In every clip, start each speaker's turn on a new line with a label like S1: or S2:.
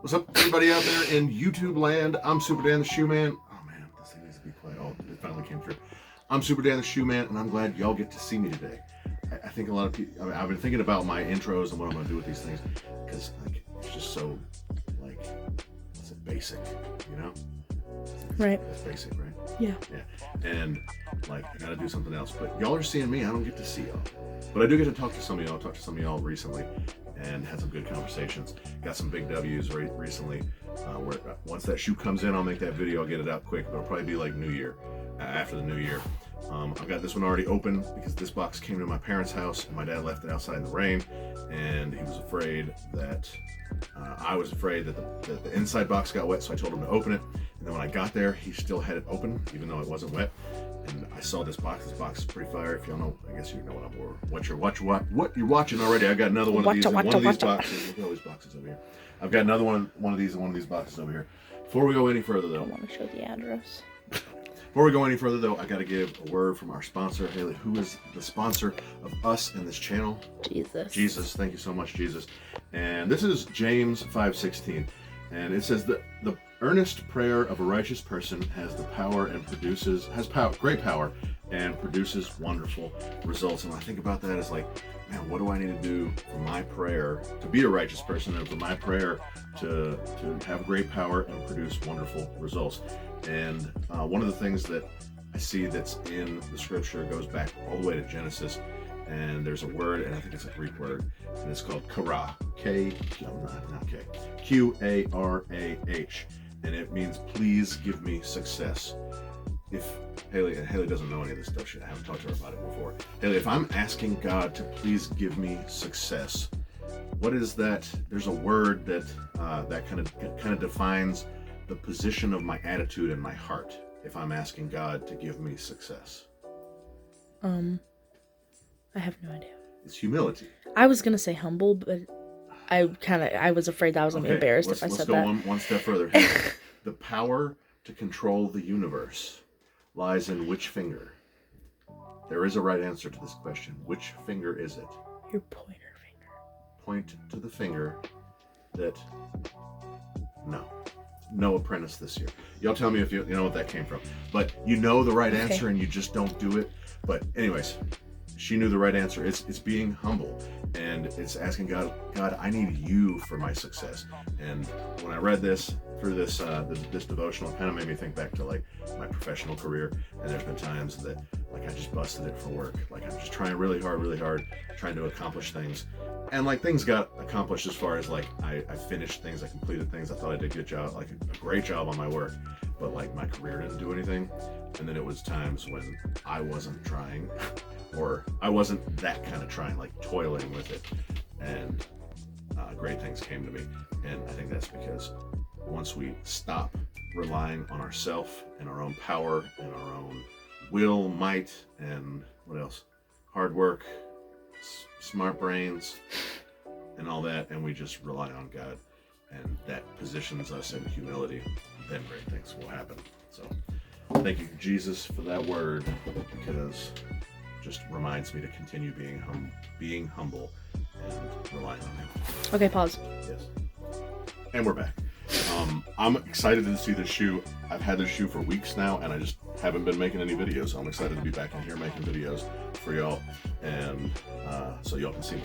S1: What's up, everybody out there in YouTube land? I'm Super Dan the Shoe Man. Oh man, this thing needs to be quiet. Oh, it finally came through. I'm Super Dan the Shoe Man, and I'm glad y'all get to see me today. I think a lot of people. I mean, I've been thinking about my intros and what I'm going to do with these things because like it's just so like what's it, basic, you know?
S2: Right.
S1: It's basic, right?
S2: Yeah.
S1: Yeah. And like I got to do something else. But y'all are seeing me. I don't get to see y'all. But I do get to talk to some of y'all. Talked to some of y'all recently and had some good conversations. Got some big W's recently. Where once that shoe comes in, I'll make that video. I'll get it out quick. But it'll probably be like New Year, after the New Year. I've got this one already open because this box came to my parents' house and my dad left it outside in the rain, and he was afraid that I was afraid that the inside box got wet, so I told him to open it. And then when I got there, he still had it open, even though it wasn't wet. And I saw this box. This box is pretty fire. If y'all know, I guess you know what you're watching already. I got another one of these in one of these boxes. Look at all these boxes over here. I've got another one of these in one of these boxes over here. Before we go any further, though,
S2: I want to show the address.
S1: Before we go any further, though, I got to give a word from our sponsor, Haley, who is the sponsor of us and this channel. Jesus. Thank you so much, Jesus. And this is James 5:16. And it says that the earnest prayer of a righteous person has the power and great power and produces wonderful results. And when I think about that, it's like, man, what do I need to do for my prayer to be a righteous person and for my prayer to have great power and produce wonderful results? And one of the things that I see that's in the scripture goes back all the way to Genesis, and there's a word, and I think it's a Greek word, and it's called Qarah, Q-A-R-A-H, and it means please give me success. If Haley doesn't know any of this stuff, I haven't talked to her about it before. Haley, if I'm asking God to please give me success, what is that? There's a word that that kind of defines the position of my attitude and my heart if I'm asking God to give me success.
S2: I have no idea.
S1: It's humility.
S2: I was gonna say humble, but I was afraid that I was gonna be embarrassed if I said that.
S1: Let's go one step further. The power to control the universe lies in which finger? There is a right answer to this question. Which finger is it?
S2: Your pointer finger.
S1: Point to the finger that... No apprentice this year. Y'all tell me if you know what that came from. But you know the right answer and you just don't do it. But anyways, she knew the right answer. It's being humble, and it's asking God, I need you for my success. And when I read this through this devotional, it kind of made me think back to like my professional career. And there's been times that like I just busted it for work. Like I'm just trying really hard, trying to accomplish things. And like things got accomplished as far as like I finished things, I completed things. I thought I did a good job, like a great job on my work. But like my career didn't do anything. And then it was times when I wasn't trying, or I wasn't that kind of trying, like toiling with it. And great things came to me. And I think that's because once we stop relying on ourselves and our own power and our own will, might, and what else? Hard work, smart brains, and all that, and we just rely on God, and that positions us in humility, then great things will happen. So thank you, Jesus, for that word, because it just reminds me to continue being humble and relying on Him.
S2: Okay, pause.
S1: Yes. And we're back. I'm excited to see this shoe. I've had this shoe for weeks now, and I just haven't been making any videos. So I'm excited to be back in here making videos for y'all, and so y'all can see me.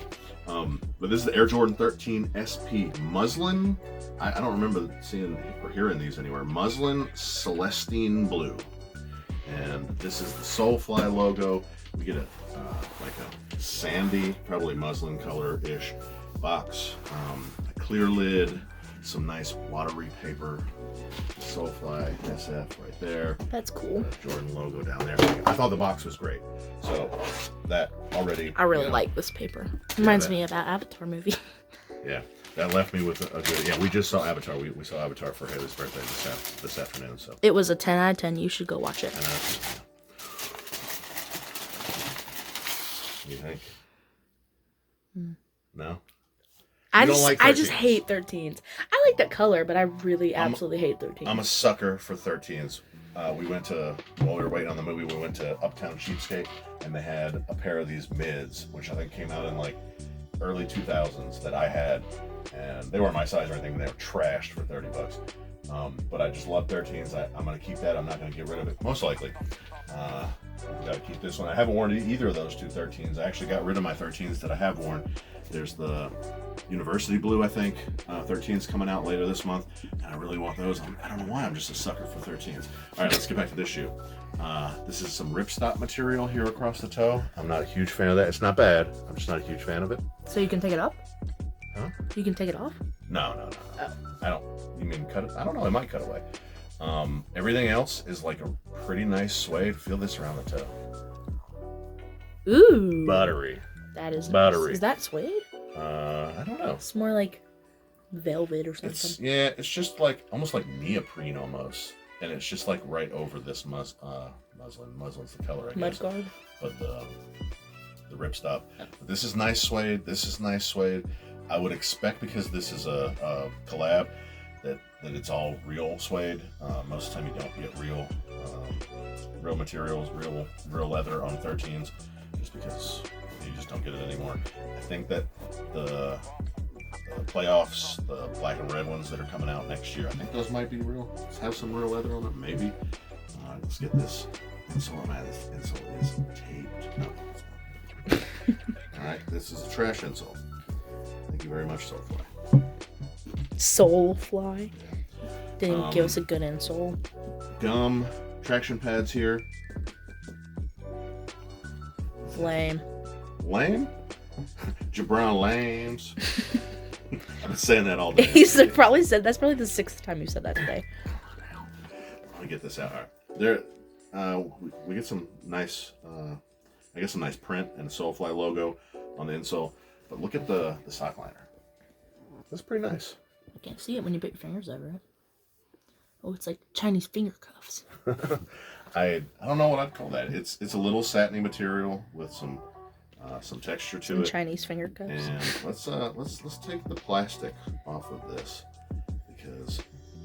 S1: But this is the Air Jordan 13 SP muslin. I don't remember seeing or hearing these anywhere. Muslin Celestine blue, and this is the SOLEFLY logo. We get like a sandy, probably muslin color-ish box, a clear lid, some nice watery paper, SOLEFLY SF right there.
S2: That's cool.
S1: Jordan logo down there. I thought the box was great. So that already...
S2: I really like this paper. Reminds me of that Avatar movie.
S1: Yeah, that left me with a good... Yeah, we just saw Avatar. We saw Avatar for Haley's birthday this afternoon. So
S2: it was a 10 out of 10. You should go watch it.
S1: You think? No?
S2: I just hate 13s. I like that color, but I really absolutely hate 13s.
S1: I'm a sucker for 13s. While we were waiting on the movie, we went to Uptown Cheapskate, and they had a pair of these mids, which I think came out in like early 2000s that I had, and they weren't my size or anything. They were trashed for $30. But I just love 13s. I'm gonna keep that. I'm not gonna get rid of it, most likely. Gotta keep this one. I haven't worn either of those two 13s. I actually got rid of my 13s that I have worn. There's the University Blue, I think. 13s coming out later this month, and I really want those. I don't know why, I'm just a sucker for 13s. All right, let's get back to this shoe. This is some ripstop material here across the toe. I'm not a huge fan of that. It's not bad. I'm just not a huge fan of it.
S2: So you can take it off?
S1: Huh?
S2: You can take it off?
S1: No.
S2: Oh.
S1: I don't. You mean cut it? I don't know. It might cut away. Everything else is like a pretty nice suede. Feel this around the toe.
S2: Ooh.
S1: Buttery.
S2: That is
S1: buttery.
S2: Nice. Is that suede?
S1: I don't know.
S2: It's more like velvet or something.
S1: It's just like almost like neoprene almost, and it's just like right over this muslin. Muslin's the color, I guess.
S2: Mudguard.
S1: But the ripstop. This is nice suede. This is nice suede. I would expect, because this is a collab, that it's all real suede. Most of the time you don't get real materials, real leather on 13s, just because you just don't get it anymore. I think that the playoffs, the black and red ones that are coming out next year, I think those might be real. Have some real leather on them, maybe. All right, let's get this insole. This insole is taped. No, it's not. All right, this is a trash insole. Thank you very much, SOLEFLY.
S2: SOLEFLY. Didn't even give us a good insole.
S1: Gum traction pads here.
S2: Lame.
S1: Lame? Jabron Lames. I've been saying that all day.
S2: He's probably said that's probably the 6th time you said that today.
S1: Let me get this out. All right. There, we get some nice, I guess, some nice print and a SOLEFLY logo on the insole. But look at the sock liner. That's pretty nice.
S2: I can't see it when you put your fingers over it. Oh, it's like Chinese finger cuffs.
S1: I don't know what I'd call that. It's a little satiny material with some texture to it.
S2: Chinese finger cuffs.
S1: And let's take the plastic off of this, because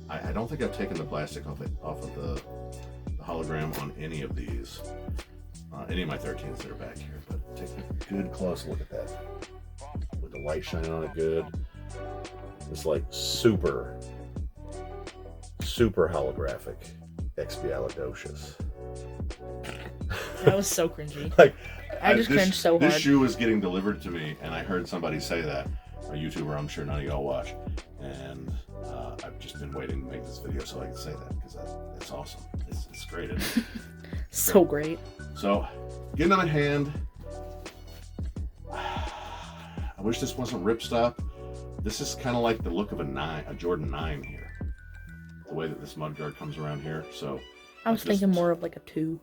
S1: I don't think I've taken the plastic off of the hologram on any of these, any of my 13s that are back here. But take a good close look at that. With the light shining on it good. It's like super holographic Expialidocious.
S2: That was so cringy.
S1: Like,
S2: I just cringed so hard.
S1: This shoe was getting delivered to me, and I heard somebody say that. A YouTuber I'm sure none of y'all watch. And I've just been waiting to make this video so I can say that, because that's awesome. It's great.
S2: So great.
S1: So, getting them in hand. I wish this wasn't ripstop. This is kind of like the look of a Jordan 9 here. The way that this mudguard comes around here. So
S2: I was thinking more of like a 2.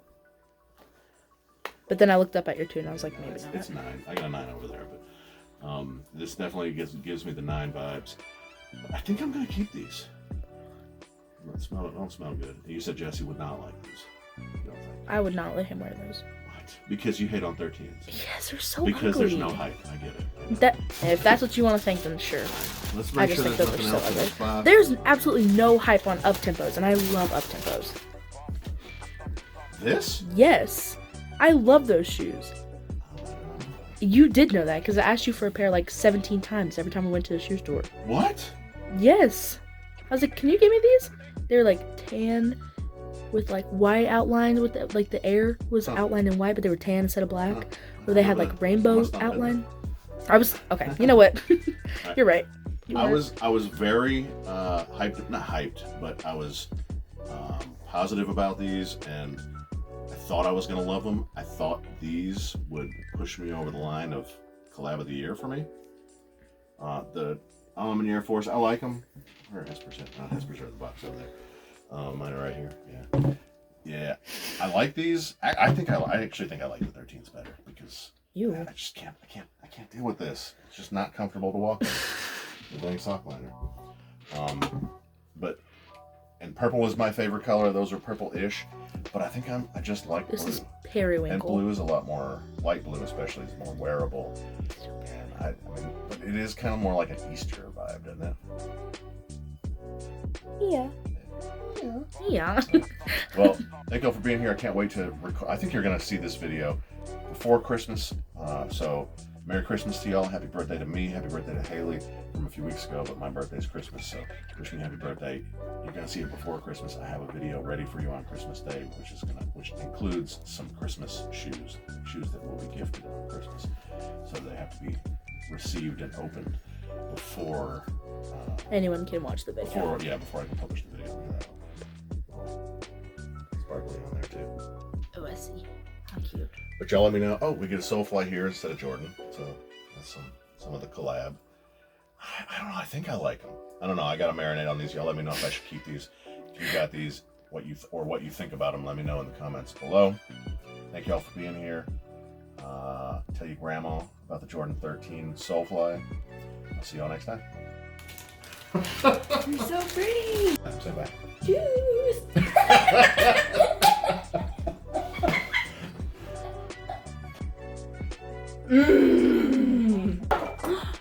S2: But then I looked up at your 2 and I was like, maybe not.
S1: It's 9. I got a 9 over there, but this definitely gives me the 9 vibes. But I think I'm gonna keep these. Don't smell good. You said Jesse would not like these. You don't think?
S2: I would not let him wear those.
S1: What? Because you hate on 13s.
S2: Yes, they're so
S1: because
S2: ugly.
S1: There's no hype. I get it.
S2: If that's what you want to think, then sure.
S1: Let's
S2: I
S1: make
S2: just
S1: sure
S2: think
S1: there's
S2: those are
S1: nothing
S2: so
S1: else in
S2: ugly.
S1: this box.
S2: There's absolutely no hype on up-tempos, and I love up-tempos.
S1: This?
S2: Yes. I love those shoes. You did know that, because I asked you for a pair like 17 times every time we went to the shoe store.
S1: What?
S2: Yes. I was like, can you give me these? They were like tan with like white outlines, with like the air was outlined in white, but they were tan instead of black. Or they had like rainbow outline. Okay, you know what? You're right.
S1: I was very hyped, not hyped, but I was positive about these, and I thought I was gonna love them. I thought these would push me over the line of collab of the year for me. The Alumni Air Force, I like them. Or Hesper's the box over there. Mine are right here. Yeah. I like these. I actually think I like the 13s better, because man, I just can't deal with this. It's just not comfortable to walk in. The dang sock liner. And purple is my favorite color. Those are purple-ish, but I think I just like
S2: this
S1: blue.
S2: Is periwinkle.
S1: And blue is a lot more, light blue especially, is more wearable. And I mean, but it is kind of more like an Easter vibe, doesn't it?
S2: Yeah.
S1: So, well, thank you all for being here. I can't wait to record. I think you're going to see this video before Christmas, so Merry Christmas to y'all. Happy birthday to me. Happy birthday to Haley from a few weeks ago, but my birthday's Christmas, so wish me happy birthday. You're gonna see it before Christmas. I have a video ready for you on Christmas Day, which includes some Christmas shoes that will be gifted on Christmas. So they have to be received and opened before
S2: anyone can watch the video.
S1: Before I can publish the video. Look at that. Sparkly on there too.
S2: Oh, I see. How cute.
S1: But y'all let me know. Oh, we get a SOLEFLY here instead of Jordan. So that's some of the collab. I don't know. I think I like them. I don't know. I got to marinate on these. Y'all let me know if I should keep these. If you got these, what you think about them, let me know in the comments below. Thank y'all for being here. Tell your grandma about the Jordan 13 SOLEFLY. I'll see y'all next time.
S2: You're so pretty.
S1: Say bye.
S2: Cheers.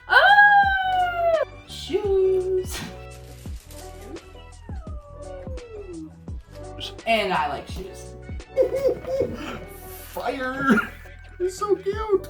S2: Ah! Shoes. And I like shoes.
S1: Fire! It's so cute.